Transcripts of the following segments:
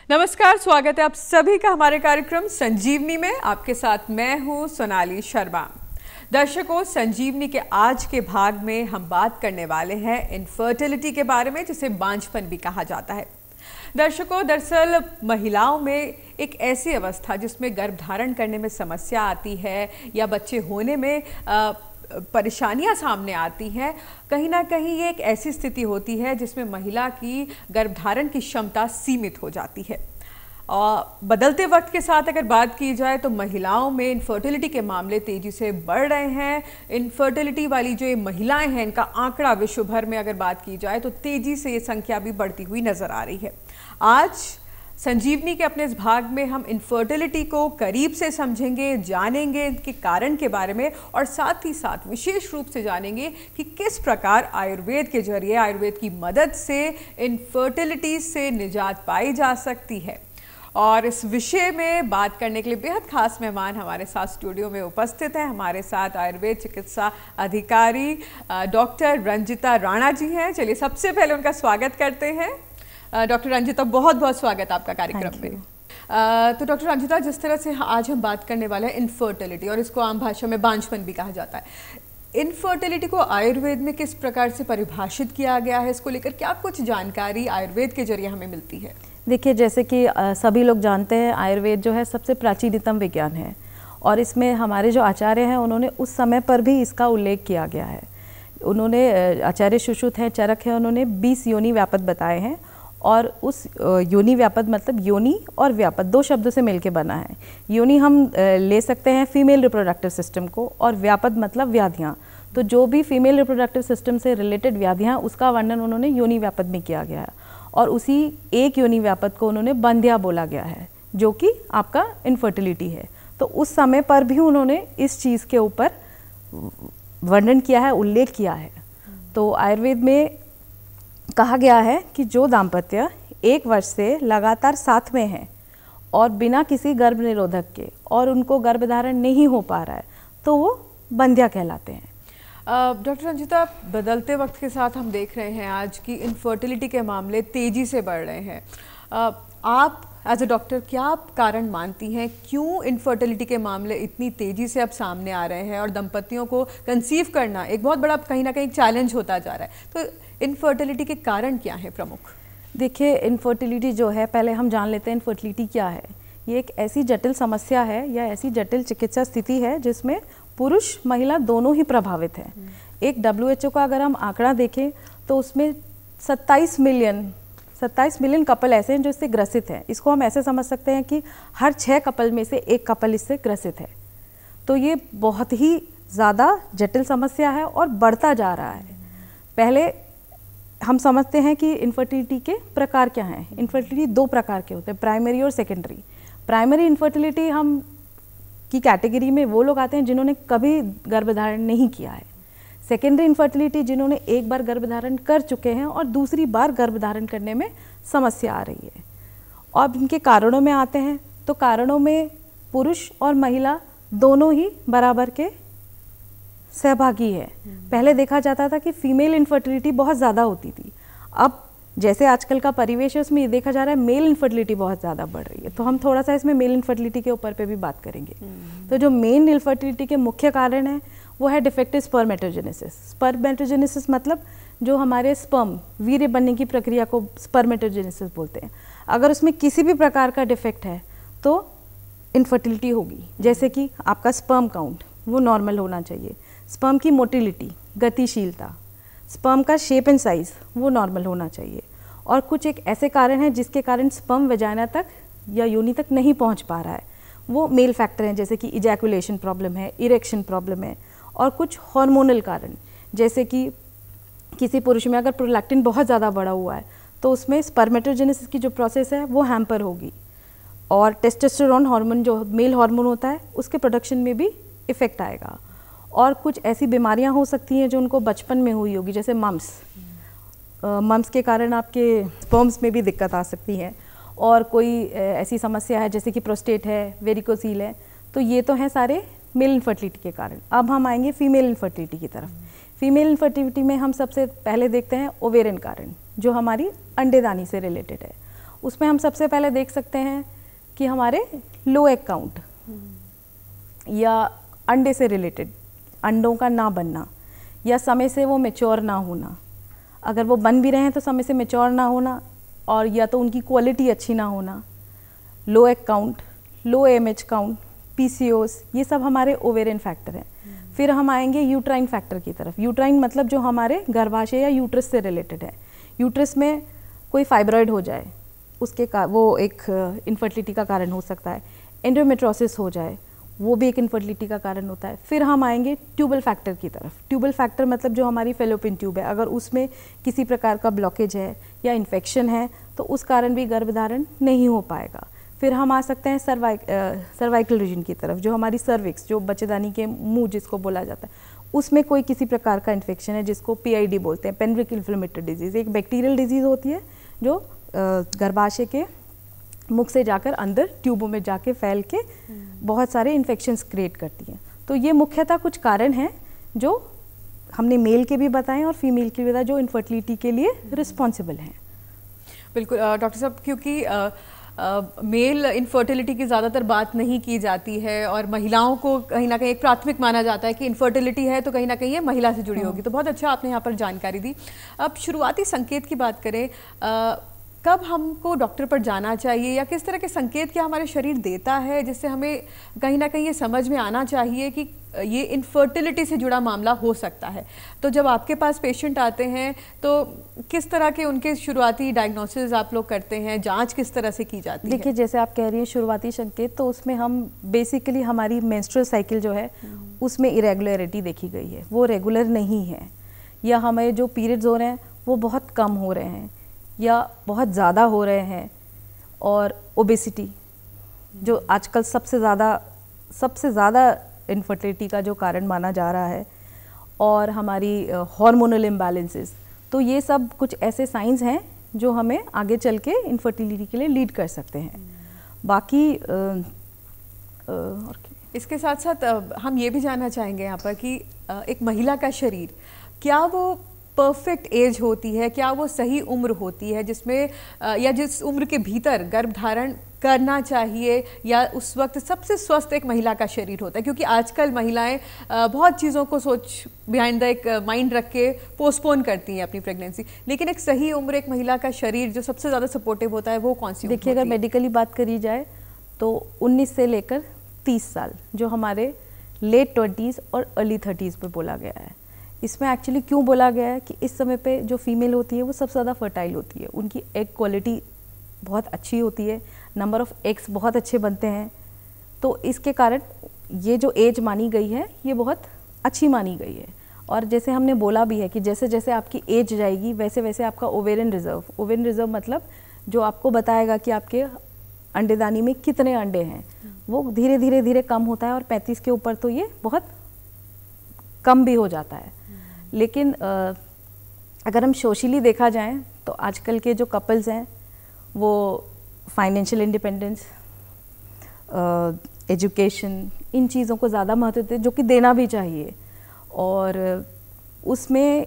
नमस्कार, स्वागत है आप सभी का हमारे कार्यक्रम संजीवनी में। आपके साथ मैं हूं सोनाली शर्मा। दर्शकों, संजीवनी के आज के भाग में हम बात करने वाले हैं इनफर्टिलिटी के बारे में, जिसे बांझपन भी कहा जाता है। दर्शकों, दरअसल महिलाओं में एक ऐसी अवस्था जिसमें गर्भधारण करने में समस्या आती है या बच्चे होने में परेशानियां सामने आती हैं, कहीं ना कहीं ये एक ऐसी स्थिति होती है जिसमें महिला की गर्भधारण की क्षमता सीमित हो जाती है। और बदलते वक्त के साथ अगर बात की जाए तो महिलाओं में इनफर्टिलिटी के मामले तेजी से बढ़ रहे हैं। इनफर्टिलिटी वाली जो ये महिलाएं हैं, इनका आंकड़ा विश्व भर में अगर बात की जाए तो तेजी से ये संख्या भी बढ़ती हुई नजर आ रही है। आज संजीवनी के अपने इस भाग में हम इनफर्टिलिटी को करीब से समझेंगे, जानेंगे इनके कारण के बारे में, और साथ ही साथ विशेष रूप से जानेंगे कि किस प्रकार आयुर्वेद के जरिए, आयुर्वेद की मदद से इनफर्टिलिटी से निजात पाई जा सकती है। और इस विषय में बात करने के लिए बेहद खास मेहमान हमारे साथ स्टूडियो में उपस्थित हैं। हमारे साथ आयुर्वेद चिकित्सा अधिकारी डॉक्टर रंजिता राणा जी हैं। चलिए सबसे पहले उनका स्वागत करते हैं। डॉक्टर रंजिता, बहुत बहुत स्वागत आपका कार्यक्रम में। तो डॉक्टर रंजिता, जिस तरह से आज हम बात करने वाले हैं इनफर्टिलिटी, और इसको आम भाषा में बांझपन भी कहा जाता है, इनफर्टिलिटी को आयुर्वेद में किस प्रकार से परिभाषित किया गया है, इसको लेकर क्या कुछ जानकारी आयुर्वेद के जरिए हमें मिलती है? देखिए, जैसे कि सभी लोग जानते हैं, आयुर्वेद जो है सबसे प्राचीनतम विज्ञान है, और इसमें हमारे जो आचार्य हैं उन्होंने उस समय पर भी इसका उल्लेख किया गया है। उन्होंने आचार्य सुश्रुत हैं, चरक हैं, उन्होंने 20 योनि व्यापद बताए हैं, और उस योनि व्यापद मतलब योनि और व्यापद दो शब्दों से मिलके बना है। योनि हम ले सकते हैं फीमेल रिप्रोडक्टिव सिस्टम को, और व्यापद मतलब व्याधियाँ। तो जो भी फीमेल रिप्रोडक्टिव सिस्टम से रिलेटेड व्याधियाँ, उसका वर्णन उन्होंने योनि व्यापद में किया गया है, और उसी एक योनि व्यापद को उन्होंने बंध्या बोला गया है, जो कि आपका इनफर्टिलिटी है। तो उस समय पर भी उन्होंने इस चीज़ के ऊपर वर्णन किया है, उल्लेख किया है। तो आयुर्वेद में कहा गया है कि जो दाम्पत्य 1 वर्ष से लगातार साथ में है और बिना किसी गर्भ निरोधक के, और उनको गर्भधारण नहीं हो पा रहा है, तो वो बंध्या कहलाते हैं। डॉक्टर रंजिता, बदलते वक्त के साथ हम देख रहे हैं आज की इनफर्टिलिटी के मामले तेज़ी से बढ़ रहे हैं। आप एज अ डॉक्टर क्या आप कारण मानती हैं, क्यों इनफर्टिलिटी के मामले इतनी तेज़ी से अब सामने आ रहे हैं, और दंपतियों को कंसीव करना एक बहुत बड़ा कहीं ना कहीं चैलेंज होता जा रहा है? तो इनफर्टिलिटी के कारण क्या है प्रमुख? देखिए, इनफर्टिलिटी जो है, पहले हम जान लेते हैं इनफर्टिलिटी क्या है। ये एक ऐसी जटिल समस्या है या ऐसी जटिल चिकित्सा स्थिति है जिसमें पुरुष महिला दोनों ही प्रभावित हैं। एक WHO का अगर हम आंकड़ा देखें तो उसमें 27 मिलियन कपल ऐसे हैं जो इससे ग्रसित हैं। इसको हम ऐसे समझ सकते हैं कि हर 6 कपल में से एक कपल इससे ग्रसित है। तो ये बहुत ही ज़्यादा जटिल समस्या है और बढ़ता जा रहा है। पहले हम समझते हैं कि इनफर्टिलिटी के प्रकार क्या हैं। इनफर्टिलिटी 2 प्रकार के होते हैं, प्राइमरी और सेकेंडरी। प्राइमरी इनफर्टिलिटी हम की कैटेगरी में वो लोग आते हैं जिन्होंने कभी गर्भधारण नहीं किया है। सेकेंडरी इनफर्टिलिटी जिन्होंने एक बार गर्भधारण कर चुके हैं और दूसरी बार गर्भधारण करने में समस्या आ रही है। और इनके कारणों में आते हैं, तो कारणों में पुरुष और महिला दोनों ही बराबर के सहभागी है। पहले देखा जाता था कि फीमेल इनफर्टिलिटी बहुत ज़्यादा होती थी। अब जैसे आजकल का परिवेश है उसमें ये देखा जा रहा है मेल इनफर्टिलिटी बहुत ज़्यादा बढ़ रही है। तो हम थोड़ा सा इसमें मेल इनफर्टिलिटी के ऊपर पे भी बात करेंगे। तो जो मेन इनफर्टिलिटी के मुख्य कारण है वो है डिफेक्टिव स्पर्मेटोजेनेसिस। स्पर्मेटोजेनेसिस मतलब जो हमारे स्पर्म वीर्य बनने की प्रक्रिया को स्पर्मेटोजेनेसिस बोलते हैं। अगर उसमें किसी भी प्रकार का डिफेक्ट है तो इनफर्टिलिटी होगी। जैसे कि आपका स्पर्म काउंट वो नॉर्मल होना चाहिए, स्पर्म की मोटिलिटी गतिशीलता, स्पर्म का शेप एंड साइज़ वो नॉर्मल होना चाहिए, और कुछ एक ऐसे कारण हैं जिसके कारण स्पर्म वजाइना तक या योनि तक नहीं पहुंच पा रहा है। वो मेल फैक्टर हैं, जैसे कि इजैकुलेशन प्रॉब्लम है, इरेक्शन प्रॉब्लम है, और कुछ हार्मोनल कारण, जैसे कि किसी पुरुष में अगर प्रोलैक्टिन बहुत ज़्यादा बढ़ा हुआ है तो उसमें स्पर्मेटोजेनेसिस की जो प्रोसेस है वो हैम्पर होगी, और टेस्टोस्टेरोन हार्मोन जो मेल हार्मोन होता है उसके प्रोडक्शन में भी इफ़ेक्ट आएगा। और कुछ ऐसी बीमारियां हो सकती हैं जो उनको बचपन में हुई होगी, जैसे मम्स के कारण आपके स्पर्म्स में भी दिक्कत आ सकती है, और कोई ऐसी समस्या है जैसे कि प्रोस्टेट है, वेरिकोसील है। तो ये तो हैं सारे मेल इनफर्टिलिटी के कारण। अब हम आएंगे फीमेल इनफर्टिलिटी की तरफ। फीमेल इनफर्टिलिटी में हम सबसे पहले देखते हैं ओवेरियन कारण, जो हमारी अंडेदानी से रिलेटेड है। उसमें हम सबसे पहले देख सकते हैं कि हमारे लो एग काउंट या अंडे से रिलेटेड अंडों का ना बनना या समय से वो मैच्योर ना होना, अगर वो बन भी रहे हैं तो समय से मैच्योर ना होना, और या तो उनकी क्वालिटी अच्छी ना होना, लो एग काउंट, लो एमएच काउंट, पीसीओएस, ये सब हमारे ओवेरियन फैक्टर हैं। फिर हम आएंगे यूट्राइन फैक्टर की तरफ। यूट्राइन मतलब जो हमारे गर्भाशय या यूट्रस से रिलेटेड है। यूट्रस में कोई फाइब्रॉइड हो जाए, उसके वो एक इनफर्टिलिटी का कारण हो सकता है। एंडोमेट्रोसिस हो जाए, वो भी एक इनफर्टिलिटी का कारण होता है। फिर हम आएंगे ट्यूबल फैक्टर की तरफ। ट्यूबल फैक्टर मतलब जो हमारी फेलोपियन ट्यूब है, अगर उसमें किसी प्रकार का ब्लॉकेज है या इन्फेक्शन है तो उस कारण भी गर्भधारण नहीं हो पाएगा। फिर हम आ सकते हैं सर्वाइकल रीजन की तरफ, जो हमारी सर्विक्स, जो बच्चेदानी के मुंह जिसको बोला जाता है, उसमें कोई किसी प्रकार का इन्फेक्शन है जिसको PID बोलते हैं, पेल्विक इन्फ्लेमेटरी डिजीज़। एक बैक्टीरियल डिजीज़ होती है जो गर्भाशय के मुख से जाकर अंदर ट्यूबों में जाके फैल के बहुत सारे इन्फेक्शंस क्रिएट करती हैं। तो ये मुख्यतः कुछ कारण हैं जो हमने मेल के भी बताएं और फीमेल के भी बताएं, जो इनफर्टिलिटी के लिए रिस्पॉन्सिबल हैं। बिल्कुल डॉक्टर साहब, क्योंकि मेल इनफर्टिलिटी की ज़्यादातर बात नहीं की जाती है और महिलाओं को कहीं ना कहीं एक प्राथमिक माना जाता है कि इनफर्टिलिटी है तो कहीं ना कहीं ये महिला से जुड़ी होगी, तो बहुत अच्छा आपने यहाँ पर जानकारी दी। अब शुरुआती संकेत की बात करें, कब हमको डॉक्टर पर जाना चाहिए या किस तरह के संकेत क्या हमारे शरीर देता है जिससे हमें कहीं ना कहीं ये समझ में आना चाहिए कि ये इनफर्टिलिटी से जुड़ा मामला हो सकता है? तो जब आपके पास पेशेंट आते हैं तो किस तरह के उनके शुरुआती डायग्नोसिस आप लोग करते हैं, जांच किस तरह से की जाती है? देखिए, जैसे आप कह रही हैं शुरुआती संकेत, तो उसमें हम बेसिकली हमारी मेंस्ट्रुअल साइकिल जो है उसमें इरेगुलरिटी देखी गई है, वो रेगुलर नहीं है, या हमें जो पीरियड्स हो रहे हैं वो बहुत कम हो रहे हैं या बहुत ज़्यादा हो रहे हैं, और ओबेसिटी जो आजकल सबसे ज़्यादा इनफर्टिलिटी का जो कारण माना जा रहा है, और हमारी हार्मोनल इम्बैलेंसेस, तो ये सब कुछ ऐसे साइंस हैं जो हमें आगे चल के इनफर्टिलिटी के लिए लीड कर सकते हैं। बाकी इसके साथ साथ हम ये भी जानना चाहेंगे यहाँ पर कि एक महिला का शरीर, क्या वो परफेक्ट एज होती है, क्या वो सही उम्र होती है जिसमें या जिस उम्र के भीतर गर्भधारण करना चाहिए, या उस वक्त सबसे स्वस्थ एक महिला का शरीर होता है? क्योंकि आजकल महिलाएं बहुत चीज़ों को सोच बिहाइंड द एक माइंड रख के पोस्टपोन करती हैं अपनी प्रेगनेंसी, लेकिन एक सही उम्र एक महिला का शरीर जो सबसे ज़्यादा सपोर्टिव होता है वो कौन सी? देखिए, अगर मेडिकली बात करी जाए तो 19 से लेकर 30 साल जो हमारे लेट 20s और अर्ली 30s पे बोला गया है। इसमें एक्चुअली क्यों बोला गया है कि इस समय पे जो फीमेल होती है वो सबसे ज़्यादा फर्टाइल होती है, उनकी एग क्वालिटी बहुत अच्छी होती है, नंबर ऑफ़ एग्स बहुत अच्छे बनते हैं, तो इसके कारण ये जो एज मानी गई है ये बहुत अच्छी मानी गई है। और जैसे हमने बोला भी है कि जैसे जैसे आपकी एज जाएगी वैसे वैसे आपका ओवेरियन रिजर्व मतलब जो आपको बताएगा कि आपके अंडेदानी में कितने अंडे हैं, वो धीरे धीरे कम होता है, और 35 के ऊपर तो ये बहुत कम भी हो जाता है। लेकिन अगर हम सोशली देखा जाए तो आजकल के जो कपल्स हैं वो फाइनेंशियल इंडिपेंडेंस, एजुकेशन, इन चीज़ों को ज़्यादा महत्व देते हैं, जो कि देना भी चाहिए। और उसमें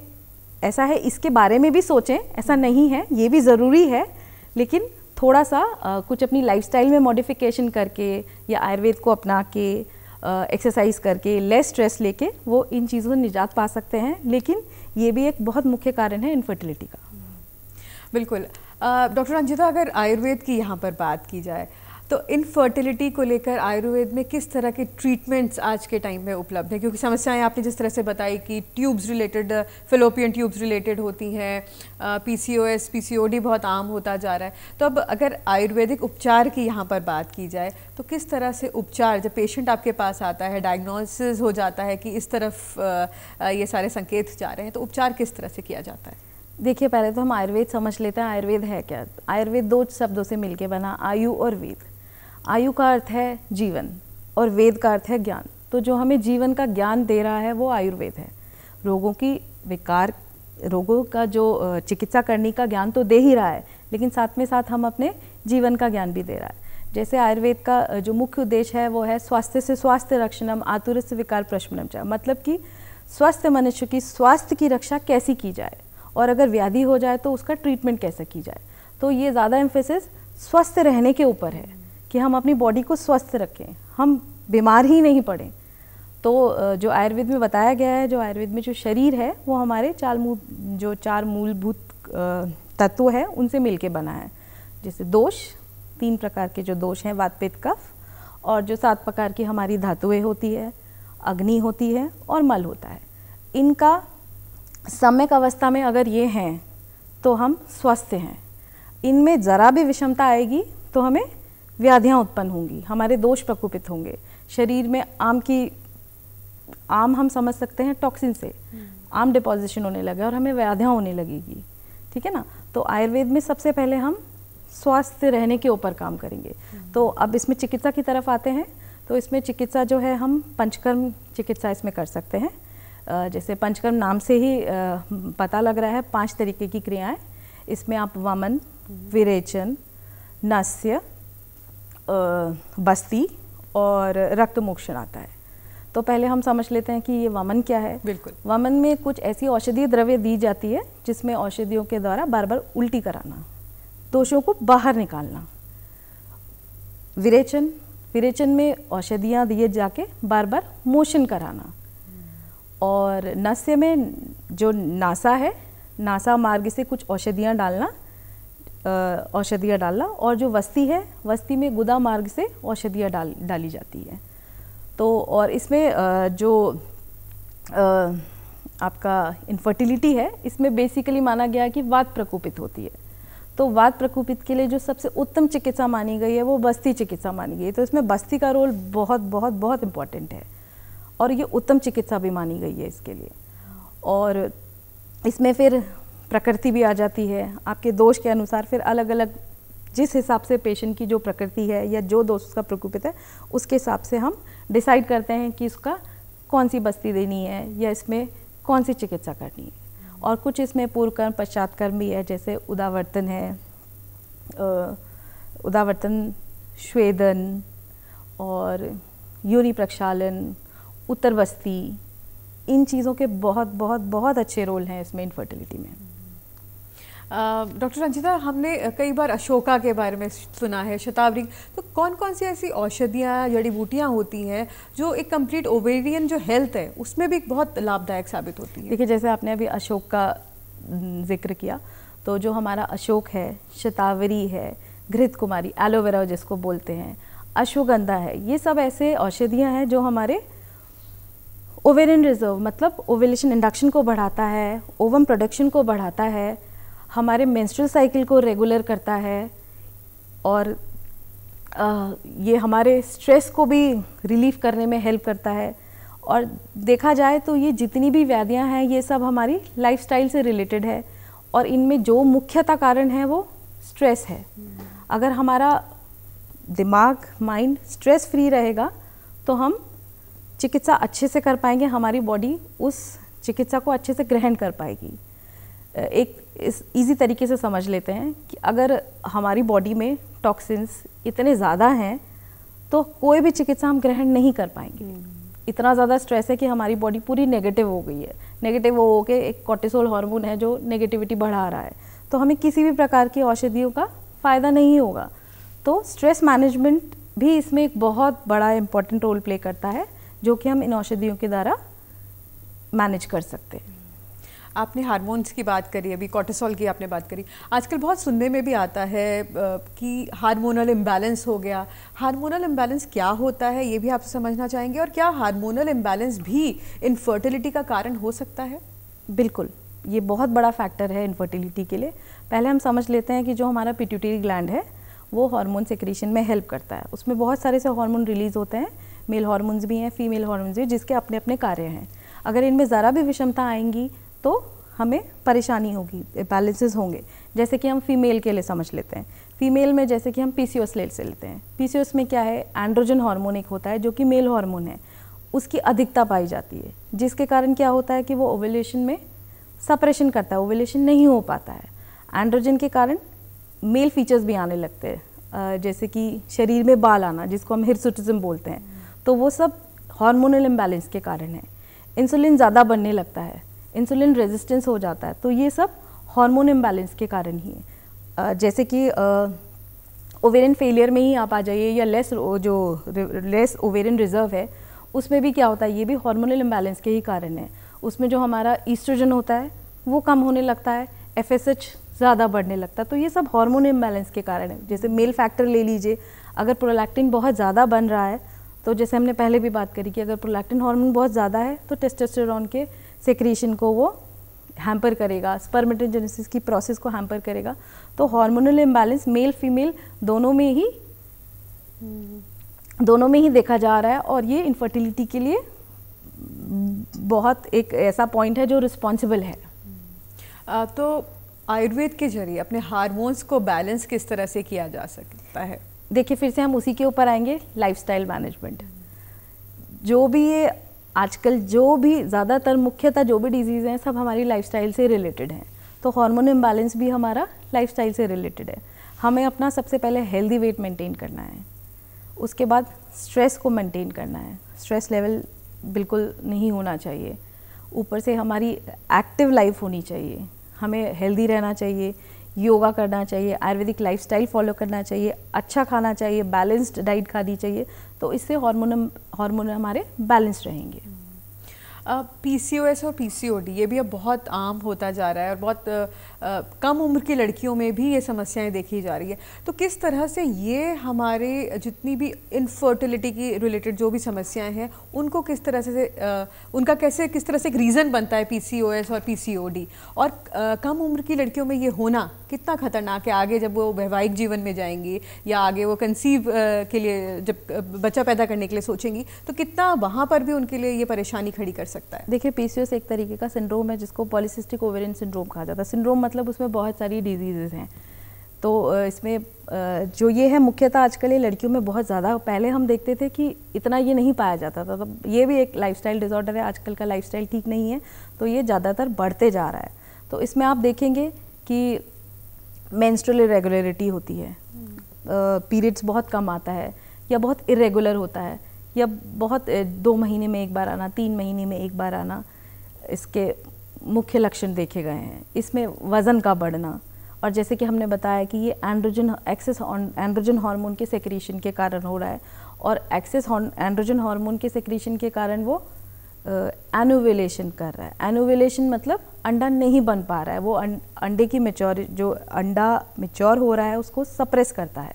ऐसा है, इसके बारे में भी सोचें, ऐसा नहीं है, ये भी ज़रूरी है, लेकिन थोड़ा सा कुछ अपनी लाइफस्टाइल में मॉडिफिकेशन करके या आयुर्वेद को अपना के एक्सरसाइज करके लेस स्ट्रेस लेके वो इन चीज़ों से निजात पा सकते हैं। लेकिन ये भी एक बहुत मुख्य कारण है इनफर्टिलिटी का। बिल्कुल। डॉक्टर रंजिता, अगर आयुर्वेद की यहाँ पर बात की जाए तो इनफर्टिलिटी को लेकर आयुर्वेद में किस तरह के ट्रीटमेंट्स आज के टाइम में उपलब्ध हैं? क्योंकि समस्याएं आपने जिस तरह से बताई कि tubes related, fallopian tubes related होती हैं, PCOS, PCOD बहुत आम होता जा रहा है, तो अब अगर आयुर्वेदिक उपचार की यहाँ पर बात की जाए तो किस तरह से उपचार, जब पेशेंट आपके पास आता है, डायग्नोसिस हो जाता है कि इस तरफ ये सारे संकेत जा रहे हैं, तो उपचार किस तरह से किया जाता है? देखिए, पहले तो हम आयुर्वेद समझ लेते हैं, आयुर्वेद है क्या। आयुर्वेद 2 शब्दों से मिलके बना, आयु और वेद। आयु का अर्थ है जीवन और वेद का अर्थ है ज्ञान। तो जो हमें जीवन का ज्ञान दे रहा है वो आयुर्वेद है। रोगों का जो चिकित्सा करने का ज्ञान तो दे ही रहा है, लेकिन साथ में साथ हम अपने जीवन का ज्ञान भी दे रहा है। जैसे आयुर्वेद का जो मुख्य उद्देश्य है वो है स्वास्थ्य से स्वास्थ्य रक्षणम आतुरस्य विकार प्रशमनम च, मतलब कि स्वस्थ मनुष्य की स्वास्थ्य की रक्षा कैसी की जाए, और अगर व्याधि हो जाए तो उसका ट्रीटमेंट कैसे की जाए। तो ये ज़्यादा एम्फेसिस स्वस्थ रहने के ऊपर है कि हम अपनी बॉडी को स्वस्थ रखें, हम बीमार ही नहीं पड़ें। तो जो आयुर्वेद में बताया गया है, जो आयुर्वेद में जो शरीर है वो हमारे चार मूलभूत तत्व है उनसे मिलके बना है। जैसे दोष, 3 प्रकार के जो दोष हैं, वात पित्त कफ, और जो 7 प्रकार की हमारी धातुएं होती है, अग्नि होती है और मल होता है। इनका सम्यक अवस्था में अगर ये हैं तो हम स्वस्थ हैं। इनमें ज़रा भी विषमता आएगी तो हमें व्याधियाँ उत्पन्न होंगी, हमारे दोष प्रकोपित होंगे शरीर में। आम हम समझ सकते हैं टॉक्सिन से आम डिपोजिशन होने लगे और हमें व्याधियाँ होने लगेगी, ठीक है ना। तो आयुर्वेद में सबसे पहले हम स्वास्थ्य रहने के ऊपर काम करेंगे। तो अब इसमें चिकित्सा की तरफ आते हैं। तो इसमें चिकित्सा जो है हम पंचकर्म चिकित्सा इसमें कर सकते हैं। जैसे पंचकर्म नाम से ही पता लग रहा है, 5 तरीके की क्रियाएं। इसमें आप वमन, विरेचन, नस्य, बस्ती और रक्त मोक्षण आता है। तो पहले हम समझ लेते हैं कि ये वमन क्या है। बिल्कुल। वमन में कुछ ऐसी औषधीय द्रव्य दी जाती है जिसमें औषधियों के द्वारा बार बार उल्टी कराना, दोषों को बाहर निकालना। विरेचन में औषधियाँ दिए जाके बार बार मोशन कराना। और नस्य में जो नासा है, नासा मार्ग से कुछ औषधियाँ डालना। और जो वस्ती है, वस्ती में गुदा मार्ग से औषधियाँ डाली जाती है। तो और इसमें जो आपका इनफर्टिलिटी है, इसमें बेसिकली माना गया है कि वात प्रकोपित होती है। तो वात प्रकोपित के लिए जो सबसे उत्तम चिकित्सा मानी गई है वो बस्ती चिकित्सा मानी गई है। तो इसमें बस्ती का रोल बहुत बहुत बहुत इम्पॉर्टेंट है और ये उत्तम चिकित्सा भी मानी गई है इसके लिए। और इसमें फिर प्रकृति भी आ जाती है, आपके दोष के अनुसार फिर अलग अलग जिस हिसाब से पेशेंट की जो प्रकृति है या जो दोष उसका प्रकोपित है उसके हिसाब से हम डिसाइड करते हैं कि उसका कौन सी बस्ती देनी है या इसमें कौन सी चिकित्सा करनी है। और कुछ इसमें पूर्व कर्म पश्चात कर्म भी है, जैसे उदावर्तन है, उदावर्तन, श्वेदन और योनि प्रक्षालन, उत्तर बस्ती, इन चीज़ों के बहुत बहुत बहुत अच्छे रोल हैं इसमें इनफर्टिलिटी में। डॉक्टर रंजिता, हमने कई बार अशोका के बारे में सुना है, शतावरी। तो कौन कौन सी ऐसी औषधियाँ, जड़ी बूटियाँ होती हैं जो एक कंप्लीट ओवेरियन जो हेल्थ है उसमें भी बहुत लाभदायक साबित होती है? देखिए, जैसे आपने अभी अशोक का जिक्र किया, तो जो हमारा अशोक है, शतावरी है, घृत कुमारी, एलोवेरा जिसको बोलते हैं, अश्वगंधा है, ये सब ऐसे औषधियाँ हैं जो हमारे ओवेरियन रिजर्व मतलब ओवेलेशन इंडक्शन को बढ़ाता है, ओवम प्रोडक्शन को बढ़ाता है, हमारे मेंस्ट्रुअल साइकिल को रेगुलर करता है और ये हमारे स्ट्रेस को भी रिलीफ करने में हेल्प करता है। और देखा जाए तो ये जितनी भी व्याधियां हैं ये सब हमारी लाइफस्टाइल से रिलेटेड है और इनमें जो मुख्यतः कारण है वो स्ट्रेस है। अगर हमारा दिमाग, माइंड स्ट्रेस फ्री रहेगा तो हम चिकित्सा अच्छे से कर पाएंगे, हमारी बॉडी उस चिकित्सा को अच्छे से ग्रहण कर पाएगी। एक इस इजी तरीके से समझ लेते हैं कि अगर हमारी बॉडी में टॉक्सिन्स इतने ज़्यादा हैं तो कोई भी चिकित्सा हम ग्रहण नहीं कर पाएंगे। इतना ज़्यादा स्ट्रेस है कि हमारी बॉडी पूरी नेगेटिव हो गई है। नेगेटिव हो के एक कॉर्टिसोल हार्मोन है जो नेगेटिविटी बढ़ा रहा है, तो हमें किसी भी प्रकार की औषधियों का फ़ायदा नहीं होगा। तो स्ट्रेस मैनेजमेंट भी इसमें एक बहुत बड़ा इम्पॉर्टेंट रोल प्ले करता है जो कि हम इन औषधियों के द्वारा मैनेज कर सकते हैं। आपने हार्मोन्स की बात करी, अभी कॉर्टिसोल की आपने बात करी। आजकल बहुत सुनने में भी आता है कि हार्मोनल इम्बैलेंस हो गया। हार्मोनल इम्बैलेंस क्या होता है ये भी आपसे समझना चाहेंगे, और क्या हार्मोनल इम्बैलेंस भी इनफर्टिलिटी का कारण हो सकता है? बिल्कुल, ये बहुत बड़ा फैक्टर है इनफर्टिलिटी के लिए। पहले हम समझ लेते हैं कि जो हमारा पिट्यूटरी ग्लैंड है वो हार्मोन सेक्रेशन में हेल्प करता है। उसमें बहुत सारे से हार्मोन रिलीज होते हैं, मेल हार्मोन्स भी हैं, फीमेल हार्मोन्स भी, जिसके अपने अपने कार्य हैं। अगर इनमें ज़रा भी विषमता आएंगी तो हमें परेशानी होगी, बैलेंसेस होंगे। जैसे कि हम फीमेल के लिए समझ लेते हैं, फीमेल में जैसे कि हम पीसीओएस ले लेते हैं। पीसीओएस में क्या है, एंड्रोजन हार्मोन एक होता है जो कि मेल हार्मोन है, उसकी अधिकता पाई जाती है, जिसके कारण क्या होता है कि वो ओवुलेशन में सप्रेशन करता है, ओवुलेशन नहीं हो पाता है। एंड्रोजन के कारण मेल फीचर्स भी आने लगते हैं, जैसे कि शरीर में बाल आना, जिसको हम हिरसुटिज्म बोलते हैं, तो वो सब हार्मोनल इम्बैलेंस के कारण है। इंसुलिन ज़्यादा बनने लगता है, इंसुलिन रेजिस्टेंस हो जाता है, तो ये सब हार्मोन इम्बैलेंस के कारण ही है। जैसे कि ओवेरियन फेलियर में ही आप आ जाइए, या लेस ओवेरियन रिजर्व है, उसमें भी क्या होता है, ये भी हार्मोनल इम्बैलेंस के ही कारण है। उसमें जो हमारा ईस्ट्रोजन होता है वो कम होने लगता है, FSH ज़्यादा बढ़ने लगता है। तो ये सब हार्मोन इम्बैलेंस के कारण है। जैसे मेल फैक्टर ले लीजिए, अगर प्रोलैक्टिन बहुत ज़्यादा बन रहा है, तो जैसे हमने पहले भी बात करी कि अगर प्रोलैक्टिन हार्मोन बहुत ज़्यादा है तो टेस्टोस्टेरोन के सेक्रेशन को वो हैम्पर करेगा, स्पर्मेटोजेनेसिस की प्रोसेस को हैम्पर करेगा। तो हार्मोनल इम्बैलेंस मेल फीमेल दोनों में ही देखा जा रहा है, और ये इनफर्टिलिटी के लिए बहुत एक ऐसा पॉइंट है जो रिस्पॉन्सिबल है। तो आयुर्वेद के जरिए अपने हार्मोन्स को बैलेंस किस तरह से किया जा सकता है? देखिए, फिर से हम उसी के ऊपर आएंगे, लाइफस्टाइल मैनेजमेंट। जो भी ये आजकल जो भी ज़्यादातर मुख्यतः जो भी डिजीज़ हैं सब हमारी लाइफस्टाइल से रिलेटेड हैं। तो हार्मोन इम्बैलेंस भी हमारा लाइफस्टाइल से रिलेटेड है। हमें अपना सबसे पहले हेल्दी वेट मेंटेन करना है, उसके बाद स्ट्रेस को मेंटेन करना है, स्ट्रेस लेवल बिल्कुल नहीं होना चाहिए, ऊपर से हमारी एक्टिव लाइफ होनी चाहिए, हमें हेल्दी रहना चाहिए, योगा करना चाहिए, आयुर्वेदिक लाइफस्टाइल फॉलो करना चाहिए, अच्छा खाना चाहिए, बैलेंस्ड डाइट खानी चाहिए। तो इससे हार्मोन हमारे बैलेंस रहेंगे। PCOS और PCOD ये भी अब बहुत आम होता जा रहा है, और बहुत कम उम्र की लड़कियों में भी ये समस्याएं देखी जा रही है। तो किस तरह से ये हमारे जितनी भी इनफर्टिलिटी की रिलेटेड जो भी समस्याएं हैं उनको किस तरह से उनका किस तरह से एक रीज़न बनता है PCOS और PCOD, और कम उम्र की लड़कियों में ये होना कितना खतरनाक है आगे जब वो वैवाहिक जीवन में जाएंगी, या आगे वो कंसीव के लिए जब बच्चा पैदा करने के लिए सोचेंगी, तो कितना वहाँ पर भी उनके लिए ये परेशानी खड़ी कर सकता है? देखिए, PCOS एक तरीके का सिंड्रोम है जिसको पॉलीसिस्टिक ओवेरियन सिंड्रोम कहा जाता है। सिंड्रोम मतलब उसमें बहुत सारी डिजीज़ेज़ हैं। तो इसमें जो ये है मुख्यतः आजकल ये लड़कियों में बहुत ज़्यादा, पहले हम देखते थे कि इतना ये नहीं पाया जाता था, तो ये भी एक लाइफस्टाइल डिसऑर्डर है। आजकल का लाइफस्टाइल ठीक नहीं है तो ये ज़्यादातर बढ़ते जा रहा है। तो इसमें आप देखेंगे कि मेंस्ट्रुअल इरेगुलरिटी होती है, पीरियड्स बहुत कम आता है, या बहुत इरेगुलर होता है, या बहुत 2 महीने में एक बार आना, 3 महीने में एक बार आना, इसके मुख्य लक्षण देखे गए हैं। इसमें वज़न का बढ़ना, और जैसे कि हमने बताया कि ये एक्सेस एंड्रोजन हार्मोन के सेक्रेशन के कारण हो रहा है, और एक्सेस एंड्रोजन हार्मोन के सेक्रेशन के कारण वो एनोवेलेशन कर रहा है। एनोवेलेशन मतलब अंडा नहीं बन पा रहा है, वो अंडे की जो अंडा मैच्योर हो रहा है उसको सप्रेस करता है।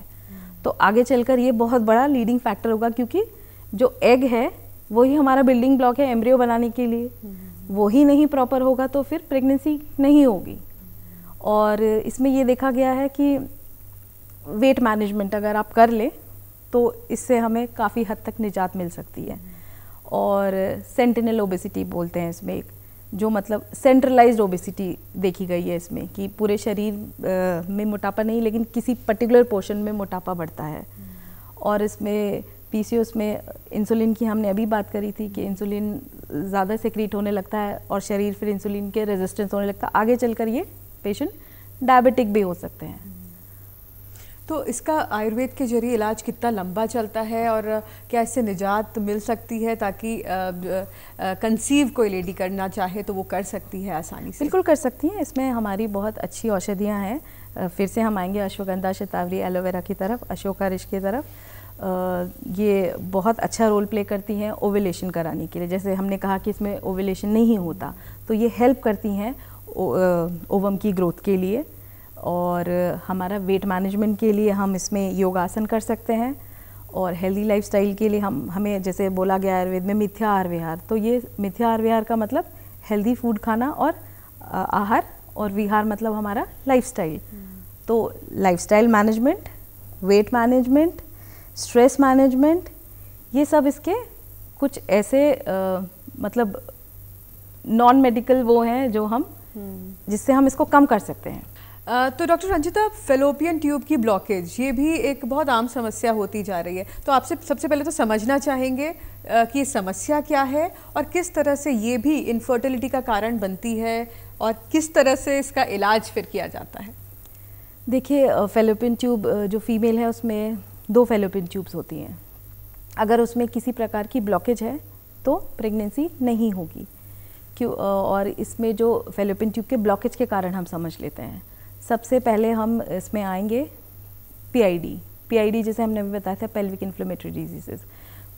तो आगे चलकर ये बहुत बड़ा लीडिंग फैक्टर होगा, क्योंकि जो एग है वही हमारा बिल्डिंग ब्लॉक है एम्ब्रियो बनाने के लिए, वही नहीं प्रॉपर होगा तो फिर प्रेगनेंसी नहीं होगी। और इसमें ये देखा गया है कि वेट मैनेजमेंट अगर आप कर लें तो इससे हमें काफ़ी हद तक निजात मिल सकती है। और सेंटिनल ओबेसिटी बोलते हैं इसमें, जो मतलब सेंट्रलाइज्ड ओबेसिटी देखी गई है इसमें, कि पूरे शरीर में मोटापा नहीं लेकिन किसी पर्टिकुलर पोर्शन में मोटापा बढ़ता है। और इसमें PCOS में इंसुलिन की हमने अभी बात करी थी कि इंसुलिन ज़्यादा सेक्रीट होने लगता है और शरीर फिर इंसुलिन के रेजिस्टेंस होने लगता है, आगे चलकर ये पेशेंट डायबिटिक भी हो सकते हैं। तो इसका आयुर्वेद के जरिए इलाज कितना लंबा चलता है, और क्या इससे निजात मिल सकती है ताकि कंसीव कोई लेडी करना चाहे तो वो कर सकती है आसानी से? बिल्कुल कर सकती हैं। इसमें हमारी बहुत अच्छी औषधियाँ हैं। फिर से हम आएंगे अश्वगंधा, शतावरी, एलोवेरा की तरफ, अशोका रिश की तरफ। ये बहुत अच्छा रोल प्ले करती हैं ओव्यूलेशन कराने के लिए। जैसे हमने कहा कि इसमें ओव्यूलेशन नहीं होता, तो ये हेल्प करती हैं ओवम की ग्रोथ के लिए। और हमारा वेट मैनेजमेंट के लिए हम इसमें योगासन कर सकते हैं, और हेल्दी लाइफस्टाइल के लिए हमें जैसे बोला गया आयुर्वेद में मिथ्या आहार विहार, तो ये मिथ्या आहार विहार का मतलब हेल्दी फूड खाना, और आहार, और विहार मतलब हमारा लाइफस्टाइल। तो lifestyle management, weight management, stress management, ये सब इसके कुछ ऐसे मतलब नॉन मेडिकल वो हैं जो हम जिससे हम इसको कम कर सकते हैं। तो डॉक्टर रंजिता, फेलोपियन ट्यूब की ब्लॉकेज ये भी एक बहुत आम समस्या होती जा रही है, तो आपसे सबसे पहले तो समझना चाहेंगे कि ये समस्या क्या है और किस तरह से ये भी इनफर्टिलिटी का कारण बनती है, और किस तरह से इसका इलाज फिर किया जाता है? देखिए, फेलोपियन ट्यूब जो फीमेल है उसमें 2 फेलोपियन ट्यूब्स होती हैं। अगर उसमें किसी प्रकार की ब्लॉकेज है तो प्रेगनेंसी नहीं होगी। क्यों? और इसमें जो फेलोपियन ट्यूब के ब्लॉकेज के कारण हम समझ लेते हैं। सबसे पहले हम इसमें आएंगे PID, PID जैसे हमने भी बताया था, पेल्विक इन्फ्लेमेटरी डिजीजेस,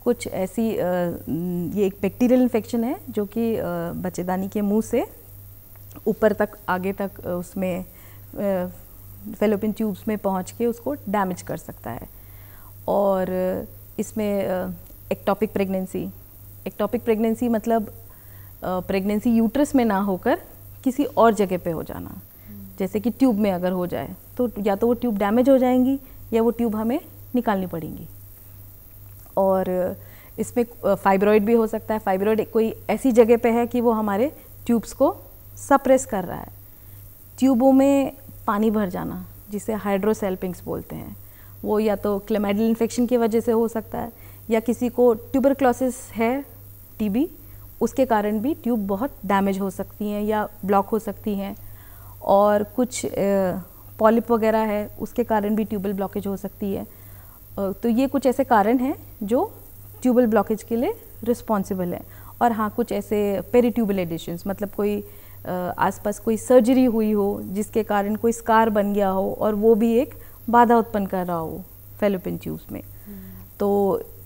कुछ ऐसी ये एक बैक्टीरियल इन्फेक्शन है जो कि बच्चेदानी के मुंह से ऊपर तक आगे तक उसमें फैलोपियन ट्यूब्स में पहुंच के उसको डैमेज कर सकता है। और इसमें एक्टोपिक प्रेगनेंसी मतलब प्रेगनेंसी यूट्रस में ना होकर किसी और जगह पे हो जाना, जैसे कि ट्यूब में अगर हो जाए तो या तो वो ट्यूब डैमेज हो जाएंगी या वो ट्यूब हमें निकालनी पड़ेंगी। और इसमें फाइब्रॉइड भी हो सकता है। फाइब्रॉइड कोई ऐसी जगह पे है कि वो हमारे ट्यूब्स को सप्रेस कर रहा है। ट्यूबों में पानी भर जाना जिसे हाइड्रोसेल्पिंग्स बोलते हैं, वो या तो क्लेमाइडल इन्फेक्शन की वजह से हो सकता है या किसी को ट्यूबरक्लोसिस है, TB, उसके कारण भी ट्यूब बहुत डैमेज हो सकती हैं या ब्लॉक हो सकती हैं। और कुछ पॉलिप वगैरह है, उसके कारण भी ट्यूबल ब्लॉकेज हो सकती है। तो ये कुछ ऐसे कारण हैं जो ट्यूबल ब्लॉकेज के लिए रिस्पॉन्सिबल हैं। और हाँ, कुछ ऐसे पेरीट्यूबल एडिशंस, मतलब कोई आसपास कोई सर्जरी हुई हो जिसके कारण कोई स्कार बन गया हो और वो भी एक बाधा उत्पन्न कर रहा हो फैलोपियन ट्यूब्स में। तो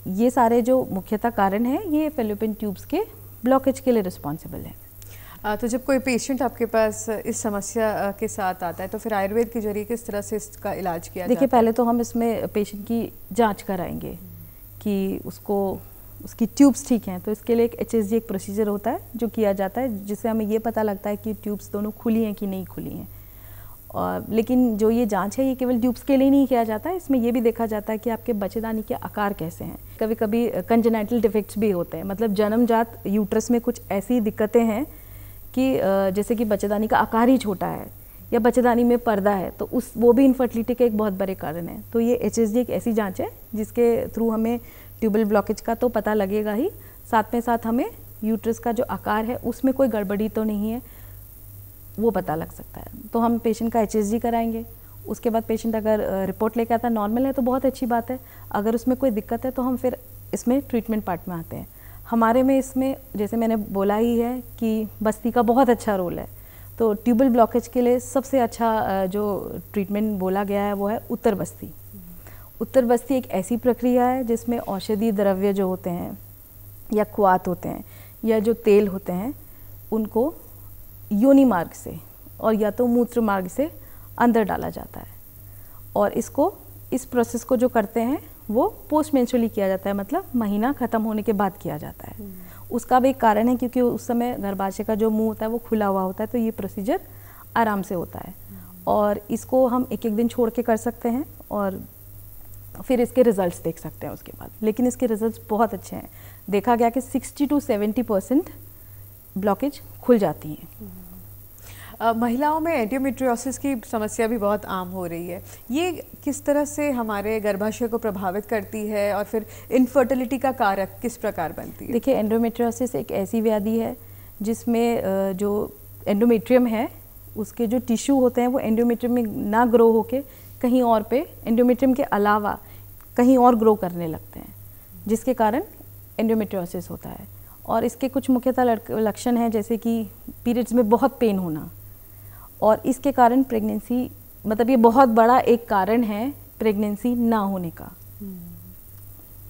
ये सारे जो मुख्यतः कारण हैं ये फैलोपियन ट्यूब्स के ब्लॉकेज के लिए रिस्पॉन्सिबल है। तो जब कोई पेशेंट आपके पास इस समस्या के साथ आता है तो फिर आयुर्वेद के जरिए किस तरह से इसका इलाज किया जाता है? देखिए, पहले तो हम इसमें पेशेंट की जांच कराएंगे कि उसकी ट्यूब्स ठीक हैं। तो इसके लिए एक HSG एक प्रोसीजर होता है जो किया जाता है, जिससे हमें ये पता लगता है कि ट्यूब्स दोनों खुली हैं कि नहीं खुली हैं। और लेकिन जो ये जांच है ये केवल ट्यूब्स के लिए नहीं किया जाता है, इसमें ये भी देखा जाता है कि आपके बच्चेदानी के आकार कैसे हैं। कभी कभी कंजेनाइटल डिफेक्ट्स भी होते हैं, मतलब जन्मजात यूट्रस में कुछ ऐसी दिक्कतें हैं कि जैसे कि बच्चेदानी का आकार ही छोटा है या बच्चेदानी में पर्दा है, तो वो भी इनफर्टिलिटी का एक बहुत बड़े कारण है। तो ये HSG एक ऐसी जांच है जिसके थ्रू हमें ट्यूबल ब्लॉकेज का तो पता लगेगा ही, साथ में साथ हमें यूट्रस का जो आकार है उसमें कोई गड़बड़ी तो नहीं है वो पता लग सकता है। तो हम पेशेंट का HSG कराएंगे। उसके बाद पेशेंट अगर रिपोर्ट लेके आता है नॉर्मल है तो बहुत अच्छी बात है। अगर उसमें कोई दिक्कत है तो हम फिर इसमें ट्रीटमेंट पार्ट में आते हैं। हमारे में इसमें जैसे मैंने बोला ही है कि बस्ती का बहुत अच्छा रोल है। तो ट्यूबल ब्लॉकेज के लिए सबसे अच्छा जो ट्रीटमेंट बोला गया है वो है उत्तर बस्ती। उत्तर बस्ती एक ऐसी प्रक्रिया है जिसमें औषधि द्रव्य जो होते हैं या क्वाथ होते हैं या जो तेल होते हैं उनको योनि मार्ग से और या तो मूत्र मार्ग से अंदर डाला जाता है। और इस प्रोसेस को जो करते हैं वो पोस्ट मेंस्ट्रुअली किया जाता है, मतलब महीना ख़त्म होने के बाद किया जाता है। उसका भी एक कारण है क्योंकि उस समय गर्भाशय का जो मुंह होता है वो खुला हुआ होता है, तो ये प्रोसीजर आराम से होता है। और इसको हम एक दिन छोड़ के कर सकते हैं और फिर इसके रिजल्ट्स देख सकते हैं उसके बाद। लेकिन इसके रिजल्ट्स बहुत अच्छे हैं। देखा गया कि 60 to 70% ब्लॉकेज खुल जाती हैं। महिलाओं में एंडोमेट्रियोसिस की समस्या भी बहुत आम हो रही है। ये किस तरह से हमारे गर्भाशय को प्रभावित करती है और फिर इनफर्टिलिटी का कारक किस प्रकार बनती है? देखिए, एंडोमेट्रियोसिस एक ऐसी व्याधि है जिसमें जो एंडोमेट्रियम है उसके जो टिश्यू होते हैं वो एंडोमेट्रियम में ना ग्रो होके कहीं और पे एंडोमेट्रियम के अलावा कहीं और ग्रो करने लगते हैं, जिसके कारण एंडोमेट्रियोसिस होता है। और इसके कुछ मुख्यतः लक्षण हैं जैसे कि पीरियड्स में बहुत पेन होना, और इसके कारण प्रेगनेंसी, मतलब ये बहुत बड़ा एक कारण है प्रेगनेंसी ना होने का।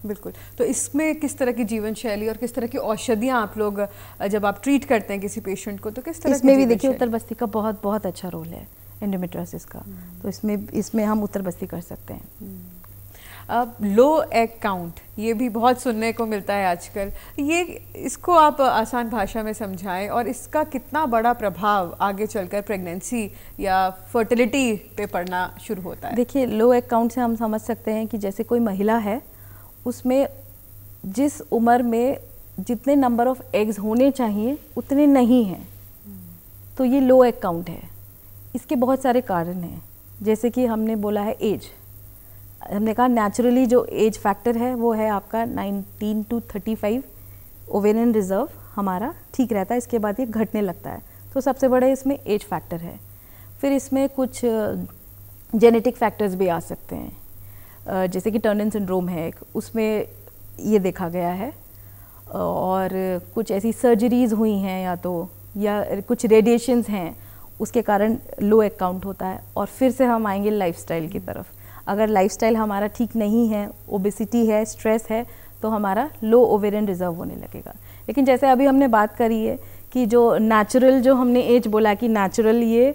बिल्कुल। तो इसमें किस तरह की जीवन शैली और किस तरह की औषधियाँ आप लोग जब आप ट्रीट करते हैं किसी पेशेंट को तो किस तरह इसमें भी देखिए उत्तर बस्ती का बहुत बहुत अच्छा रोल है एंडोमेट्रियोसिस का। तो इसमें हम उत्तर बस्ती कर सकते हैं। अब लो एग काउंट ये भी बहुत सुनने को मिलता है आजकल, ये इसको आप आसान भाषा में समझाएं और इसका कितना बड़ा प्रभाव आगे चलकर प्रेगनेंसी या फर्टिलिटी पे पड़ना शुरू होता है? देखिए, लो एग काउंट से हम समझ सकते हैं कि जैसे कोई महिला है उसमें जिस उम्र में जितने नंबर ऑफ एग्स होने चाहिए उतने नहीं हैं, तो ये लो एग काउंट है। इसके बहुत सारे कारण हैं, जैसे कि हमने बोला है एज। हमने कहा नेचुरली जो एज फैक्टर है वो है आपका 19 to 35 ओवेरियन रिजर्व हमारा ठीक रहता है, इसके बाद ये घटने लगता है। तो सबसे बड़े इसमें एज फैक्टर है। फिर इसमें कुछ जेनेटिक फैक्टर्स भी आ सकते हैं, जैसे कि टर्नर सिंड्रोम है एक, उसमें ये देखा गया है। और कुछ ऐसी सर्जरीज़ हुई हैं या कुछ रेडिएशंस हैं, उसके कारण लो एग काउंट होता है। और फिर से हम आएंगे लाइफस्टाइल की तरफ। अगर लाइफस्टाइल हमारा ठीक नहीं है, ओबेसिटी है, स्ट्रेस है, तो हमारा लो ओवेरियन रिजर्व होने लगेगा। लेकिन जैसे अभी हमने बात करी है कि जो नेचुरल, जो हमने एज बोला कि नेचुरल ये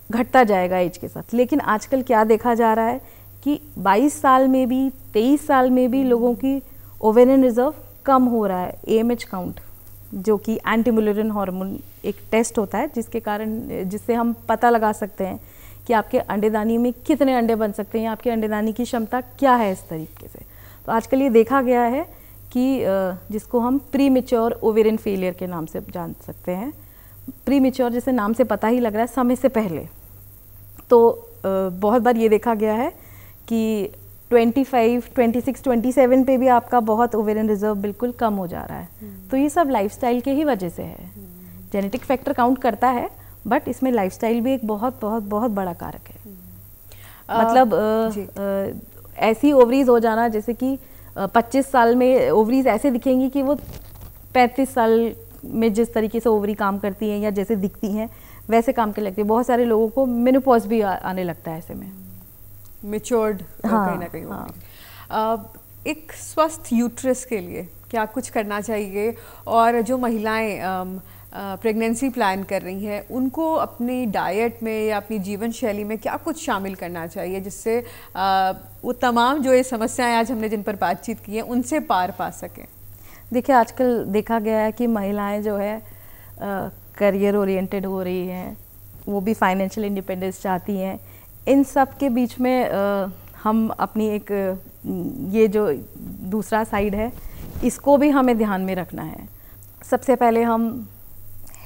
घटता जाएगा एज के साथ, लेकिन आजकल क्या देखा जा रहा है कि 22 साल में भी, 23 साल में भी लोगों की ओवेरियन रिजर्व कम हो रहा है। AMH काउंट, जो कि एंटी मुलरिन हार्मोन एक टेस्ट होता है जिससे हम पता लगा सकते हैं कि आपके अंडेदानी में कितने अंडे बन सकते हैं या आपके अंडेदानी की क्षमता क्या है इस तरीके से। तो आजकल ये देखा गया है कि जिसको हम प्री मैच्योर ओवेरियन फेलियर के नाम से जान सकते हैं। प्री मैच्योर जैसे नाम से पता ही लग रहा है, समय से पहले। तो बहुत बार ये देखा गया है कि 25, 26, 27 पे भी आपका बहुत ओवेरियन रिजर्व बिल्कुल कम हो जा रहा है। तो ये सब लाइफस्टाइल के ही वजह से है। जेनेटिक फैक्टर काउंट करता है, बट इसमें लाइफस्टाइल भी एक बहुत बहुत बहुत बड़ा कारक है। मतलब ऐसी ओवरीज हो जाना जैसे कि 25 साल में ओवरीज ऐसे दिखेंगी कि वो 35 साल में जिस तरीके से ओवरी काम करती हैं या जैसे दिखती हैं वैसे काम करने लगती है। बहुत सारे लोगों को मेनोपॉज भी आने लगता है ऐसे में, मैच्योर्ड कहीं ना कहीं। एक स्वस्थ यूट्रस के लिए क्या कुछ करना चाहिए, और जो महिलाएं प्रेगनेंसी प्लान कर रही हैं उनको अपनी डाइट में या अपनी जीवन शैली में क्या कुछ शामिल करना चाहिए जिससे वो तमाम जो ये समस्याएं आज हमने जिन पर बातचीत की है उनसे पार पा सकें? देखिए, आजकल देखा गया है कि महिलाएं जो है करियर ओरिएंटेड हो रही हैं, वो भी फाइनेंशियल इंडिपेंडेंस चाहती हैं। इन सब के बीच में हम अपनी एक ये जो दूसरा साइड है इसको भी हमें ध्यान में रखना है। सबसे पहले हम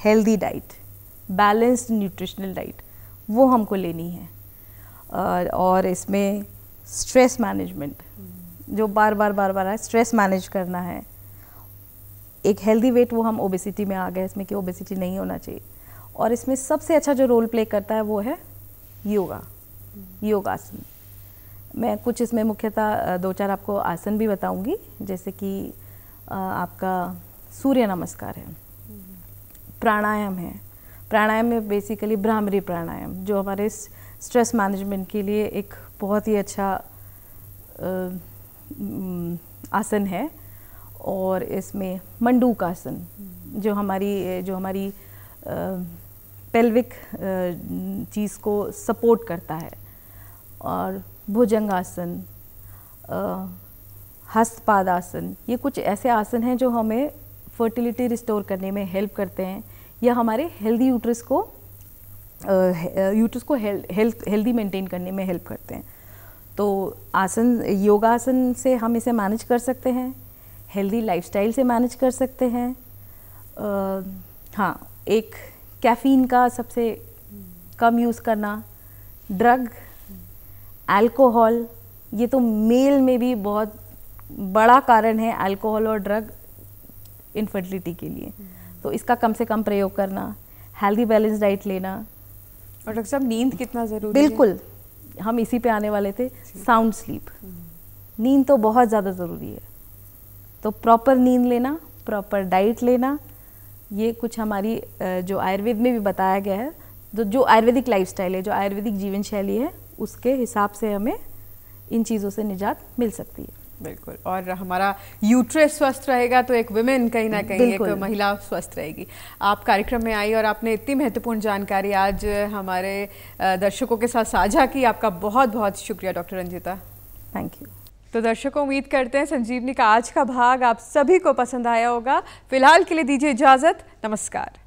healthy diet, balanced nutritional diet, वो हमको लेनी है। और इसमें स्ट्रेस मैनेजमेंट, जो बार बार है, स्ट्रेस मैनेज करना है। एक हेल्दी वेट, वो हम ओबेसिटी में आ गए इसमें कि ओबेसिटी नहीं होना चाहिए। और इसमें सबसे अच्छा जो रोल प्ले करता है वो है योगासन। मैं कुछ इसमें मुख्यतः 2-4 आपको आसन भी बताऊंगी, जैसे कि आपका सूर्य नमस्कार है, प्राणायाम है। प्राणायाम में बेसिकली भ्रामरी प्राणायाम, जो हमारे स्ट्रेस मैनेजमेंट के लिए एक बहुत ही अच्छा आसन है। और इसमें मंडूक आसन, जो हमारी पेल्विक चीज़ को सपोर्ट करता है। और भुजंगासन, हस्तपादासन, ये कुछ ऐसे आसन हैं जो हमें फर्टिलिटी रिस्टोर करने में हेल्प करते हैं या हमारे हेल्दी यूट्रस को हेल्दी मेंटेन करने में हेल्प करते हैं। तो आसन, योगासन से हम इसे मैनेज कर सकते हैं, हेल्दी लाइफस्टाइल से मैनेज कर सकते हैं। हाँ, एक कैफ़ीन का सबसे कम यूज़ करना, ड्रग, अल्कोहल, ये तो मेल में भी बहुत बड़ा कारण है, अल्कोहल और ड्रग इनफर्टिलिटी के लिए। तो इसका कम से कम प्रयोग करना, हेल्दी बैलेंस डाइट लेना। और डॉक्टर साहब, नींद कितना ज़रूरी है? बिल्कुल, हम इसी पे आने वाले थे। साउंड स्लीप, नींद तो बहुत ज़्यादा ज़रूरी है। तो प्रॉपर नींद लेना, प्रॉपर डाइट लेना, ये कुछ हमारी जो आयुर्वेद में भी बताया गया है, जो आयुर्वेदिक लाइफस्टाइल है, जो आयुर्वेदिक जीवन शैली है, उसके हिसाब से हमें इन चीज़ों से निजात मिल सकती है। बिल्कुल। और हमारा यूट्रस स्वस्थ रहेगा तो एक वुमेन कहीं ना कहीं एक महिला स्वस्थ रहेगी। आप कार्यक्रम में आई और आपने इतनी महत्वपूर्ण जानकारी आज हमारे दर्शकों के साथ साझा की। आपका बहुत बहुत शुक्रिया डॉक्टर रंजिता। Thank you. तो दर्शकों, उम्मीद करते हैं संजीवनी का आज का भाग आप सभी को पसंद आया होगा। फिलहाल के लिए दीजिए इजाज़त। नमस्कार।